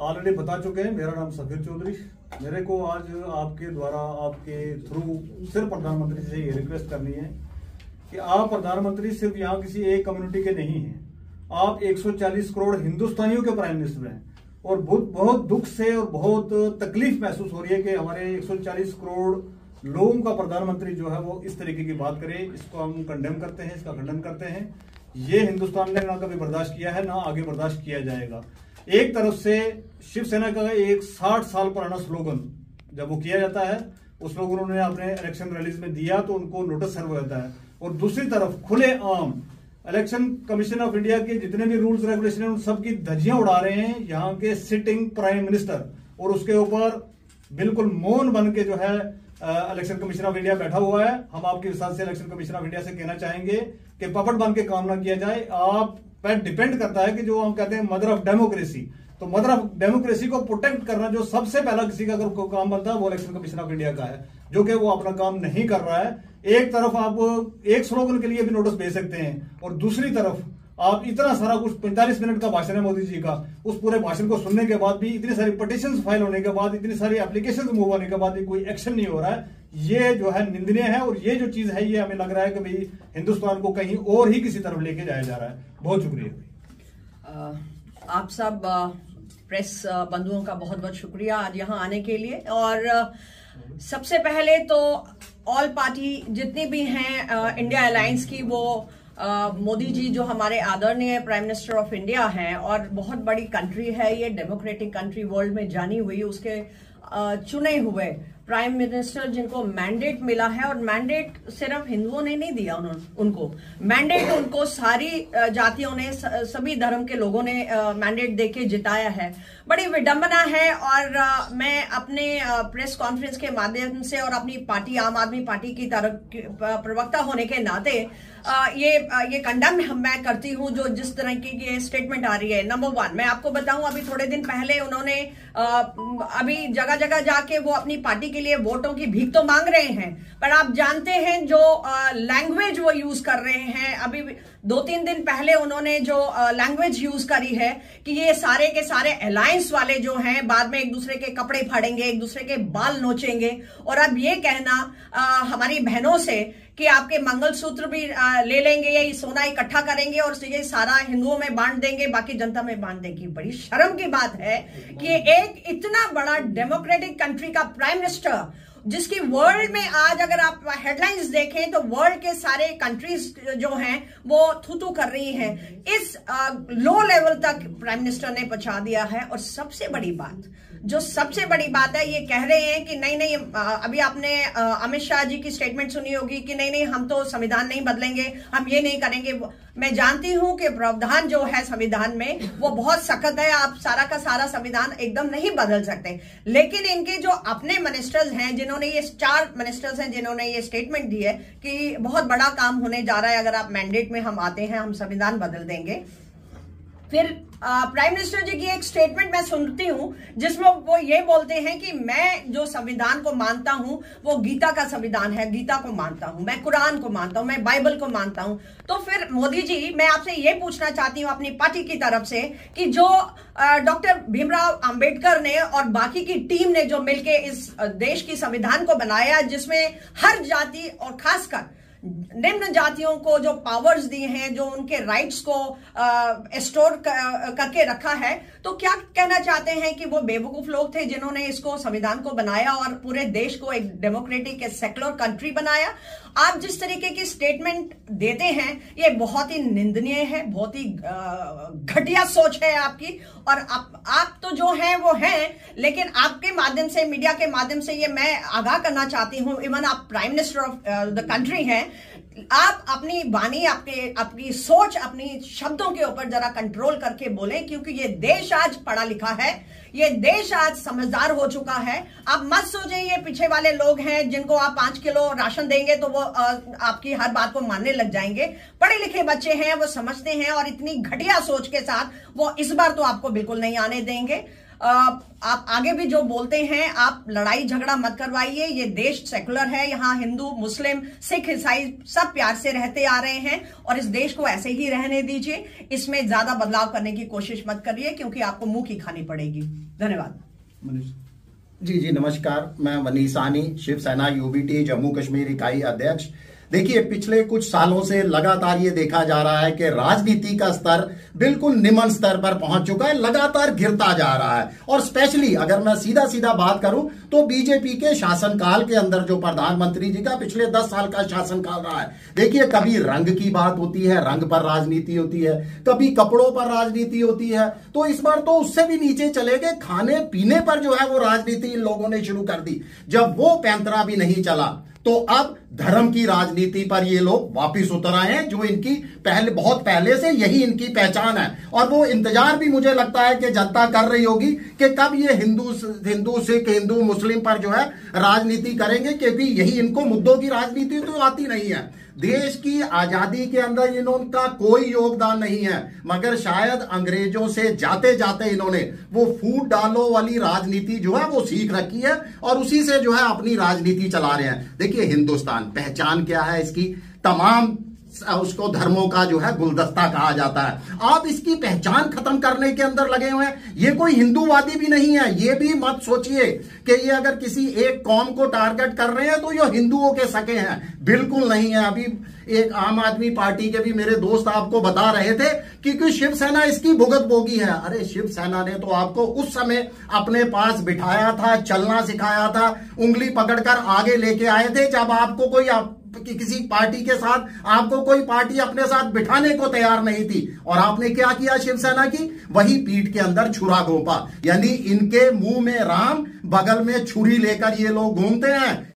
Already बता चुके हैं। मेरा नाम सफीर चौधरी। मेरे को आज आपके द्वारा आपके थ्रू सिर्फ प्रधानमंत्री से ये रिक्वेस्ट करनी है कि आप प्रधानमंत्री सिर्फ यहाँ किसी एक कम्युनिटी के नहीं हैं, आप 140 करोड़ हिंदुस्तानियों के प्राइम मिनिस्टर हैं और बहुत दुख से और बहुत तकलीफ महसूस हो रही है कि हमारे 140 करोड़ लोगों का प्रधानमंत्री जो है वो इस तरीके की बात करे। इसको हम कंडेम करते हैं, इसका खंडन करते हैं। ये हिंदुस्तान ने ना कभी बर्दाश्त किया है, ना आगे बर्दाश्त किया जाएगा। एक तरफ से शिवसेना का एक 60 साल पुराना स्लोगन जब वो किया जाता है, उस स्लोगन उन्होंने अपने इलेक्शन रैलीज में दिया तो उनको नोटिस सर्व हो जाता है, और दूसरी तरफ खुले आम इलेक्शन कमीशन ऑफ इंडिया के जितने भी रूल्स रेगुलेशन है उन सबकी धज्जियां उड़ा रहे हैं यहाँ के सिटिंग प्राइम मिनिस्टर, और उसके ऊपर बिल्कुल मौन बन के जो है इलेक्शन कमीशन ऑफ इंडिया बैठा हुआ है। हम आपके विश्वास से इलेक्शन कमीशन ऑफ इंडिया से कहना चाहेंगे कि पपट बन के काम ना किया जाए। आप पर डिपेंड करता है कि जो हम कहते हैं मदर ऑफ डेमोक्रेसी, तो मदर ऑफ डेमोक्रेसी को प्रोटेक्ट करना जो सबसे पहला किसी का अगर काम बनता है वो इलेक्शन कमीशन ऑफ इंडिया का है, जो कि वो अपना काम नहीं कर रहा है। एक तरफ आप एक स्लोगन के लिए भी नोटिस भेज सकते हैं और दूसरी तरफ आप इतना सारा कुछ 45 मिनट का भाषण है मोदी जी का, उस पूरे भाषण को सुनने के बाद भी, इतनी सारी पिटीशंस फाइल होने के बाद, इतनी सारी एप्लीकेशन मूव होने के बाद भी कोई एक्शन नहीं हो रहा है। ये जो है निंदनीय है, और ये जो चीज है ये हमें लग रहा है कि भाई हिंदुस्तान को कहीं और ही किसी तरफ लेके जाया जा रहा है। बहुत शुक्रिया। आप सब प्रेस बंधुओं का बहुत बहुत शुक्रिया आज यहाँ आने के लिए। और सबसे पहले तो ऑल पार्टी जितनी भी हैं इंडिया अलायंस की, वो मोदी जी जो हमारे आदरणीय प्राइम मिनिस्टर ऑफ इंडिया हैं और बहुत बड़ी कंट्री है ये, डेमोक्रेटिक कंट्री वर्ल्ड में जानी हुई, उसके चुने हुए प्राइम मिनिस्टर जिनको मैंडेट मिला है, और मैंडेट सिर्फ हिंदुओं ने नहीं दिया उनको मैंडेट, उनको सारी जातियों ने, सभी धर्म के लोगों ने मैंडेट देके जिताया है। बड़ी विडंबना है। और मैं अपने प्रेस कॉन्फ्रेंस के माध्यम से और अपनी पार्टी आम आदमी पार्टी की तरफ प्रवक्ता होने के नाते ये कंडम मैं करती हूँ जो जिस तरह की स्टेटमेंट आ रही है। नंबर 1, मैं आपको बताऊं, अभी थोड़े दिन पहले उन्होंने अभी जगह जगह जाके वो अपनी पार्टी के लिए वोटों की भीख तो मांग रहे हैं, पर आप जानते हैं जो लैंग्वेज वो यूज कर रहे हैं, अभी 2-3 दिन पहले उन्होंने जो लैंग्वेज यूज करी है कि ये सारे के सारे अलायंस वाले जो हैं बाद में एक दूसरे के कपड़े फाड़ेंगे, एक दूसरे के बाल नोचेंगे, और अब ये कहना हमारी बहनों से कि आपके मंगलसूत्र भी ले लेंगे, ये सोना इकट्ठा करेंगे और ये सारा हिंदुओं में बांट देंगे, बाकी जनता में बांट देंगे। बड़ी शर्म की बात है कि एक इतना बड़ा डेमोक्रेटिक कंट्री का प्राइम मिनिस्टर, जिसकी वर्ल्ड में आज अगर आप हेडलाइंस देखें तो वर्ल्ड के सारे कंट्रीज जो हैं वो थू कर रही हैं, इस लो लेवल तक प्राइम मिनिस्टर ने पहुंचा दिया है। और सबसे बड़ी बात है, ये कह रहे हैं कि नहीं, अभी आपने अमित शाह जी की स्टेटमेंट सुनी होगी कि नहीं हम तो संविधान नहीं बदलेंगे, हम ये नहीं करेंगे। मैं जानती हूं कि प्रावधान जो है संविधान में वो बहुत सख्त है, आप सारा का सारा संविधान एकदम नहीं बदल सकते, लेकिन इनके जो अपने मिनिस्टर्स हैं, जिन्होंने ये 4 मिनिस्टर्स हैं जिन्होंने ये स्टेटमेंट दी है कि बहुत बड़ा काम होने जा रहा है, अगर आप मैंडेट में हम आते हैं हम संविधान बदल देंगे। फिर प्राइम मिनिस्टर जी की एक स्टेटमेंट मैं सुनती हूं जिसमें वो ये बोलते हैं कि मैं जो संविधान को मानता हूं वो गीता का संविधान है, गीता को मानता हूं, मैं कुरान को मानता हूं, मैं बाइबल को मानता हूं। तो फिर मोदी जी, मैं आपसे ये पूछना चाहती हूं अपनी पार्टी की तरफ से कि जो डॉक्टर भीमराव अंबेडकर ने और बाकी की टीम ने जो मिलके इस देश की संविधान को बनाया, जिसमें हर जाति और खासकर निम्न जातियों को जो पावर्स दिए हैं, जो उनके राइट्स को स्टोर करके रखा है, तो क्या कहना चाहते हैं कि वो बेवकूफ लोग थे जिन्होंने इसको संविधान को बनाया और पूरे देश को एक डेमोक्रेटिक सेक्युलर कंट्री बनाया? आप जिस तरीके की स्टेटमेंट देते हैं ये बहुत ही निंदनीय है, बहुत ही घटिया सोच है आपकी। और आप तो जो हैं वो हैं, लेकिन आपके माध्यम से, मीडिया के माध्यम से ये मैं आगाह करना चाहती हूं, इवन आप prime minister of the country हैं, आप अपनी वाणी, आपकी सोच, अपनी शब्दों के ऊपर जरा कंट्रोल करके बोलें, क्योंकि ये देश आज पढ़ा लिखा है, ये देश आज समझदार हो चुका है। आप मत सोचें ये पीछे वाले लोग हैं जिनको आप 5 किलो राशन देंगे तो वो आपकी हर बात को मानने लग जाएंगे। पढ़े लिखे बच्चे हैं, वो समझते हैं, और इतनी घटिया सोच के साथ वो इस बार तो आपको बिल्कुल नहीं आने देंगे। आप आगे भी जो बोलते हैं, आप लड़ाई झगड़ा मत करवाइए। ये देश सेकुलर है, यहाँ हिंदू मुस्लिम सिख ईसाई सब प्यार से रहते आ रहे हैं और इस देश को ऐसे ही रहने दीजिए। इसमें ज्यादा बदलाव करने की कोशिश मत करिए क्योंकि आपको मुंह की खानी पड़ेगी। धन्यवाद। जी नमस्कार, मैं मनीष साहनी, शिवसेना यूबीटी जम्मू कश्मीर इकाई अध्यक्ष। देखिए, पिछले कुछ सालों से लगातार ये देखा जा रहा है कि राजनीति का स्तर बिल्कुल निम्न स्तर पर पहुंच चुका है, लगातार गिरता जा रहा है। और स्पेशली अगर मैं सीधा सीधा बात करूं तो बीजेपी के शासनकाल के अंदर जो प्रधानमंत्री जी का पिछले 10 साल का शासनकाल रहा है, देखिए कभी रंग की बात होती है, रंग पर राजनीति होती है, कभी कपड़ों पर राजनीति होती है, तो इस बार तो उससे भी नीचे चले गए, खाने पीने पर जो है वो राजनीति इन लोगों ने शुरू कर दी। जब वो पैंतरा भी नहीं चला तो अब धर्म की राजनीति पर ये लोग वापिस उतर आए हैं, जो इनकी बहुत पहले से यही इनकी पहचान है। और वो इंतजार भी मुझे लगता है कि जनता कर रही होगी कि कब ये हिंदू सिख हिंदू मुस्लिम पर जो है राजनीति करेंगे, क्योंकि यही इनको मुद्दों की राजनीति तो आती नहीं है। देश की आजादी के अंदर इनका कोई योगदान नहीं है, मगर शायद अंग्रेजों से जाते जाते इन्होंने वो फूट डालो वाली राजनीति जो है वो सीख रखी है और उसी से जो है अपनी राजनीति चला रहे हैं। देखिए, हिंदुस्तान पहचान क्या है इसकी, तमाम उसको धर्मों का जो है गुलदस्ता कहा जाता है। आप इसकी पहचान खत्म करने के अंदर लगे हुए हैं। ये कोई हिंदूवादी भी नहीं है, ये भी मत सोचिए कि ये अगर किसी एक कौम को टारगेट कर रहे हैं तो ये हिंदुओं के सके हैं, बिल्कुल नहीं है। अभी एक आम आदमी पार्टी के भी मेरे दोस्त आपको बता रहे थे कि शिवसेना इसकी भुगत भोगी है। अरे शिवसेना ने तो आपको उस समय अपने पास बिठाया था, चलना सिखाया था, उंगली पकड़कर आगे लेके आए थे जब आपको कोई किसी पार्टी के साथ आपको कोई पार्टी अपने साथ बिठाने को तैयार नहीं थी। और आपने क्या किया शिवसेना की, वही पीठ के अंदर छुरा घोंपा। यानी इनके मुंह में राम, बगल में छुरी लेकर ये लोग घूमते हैं।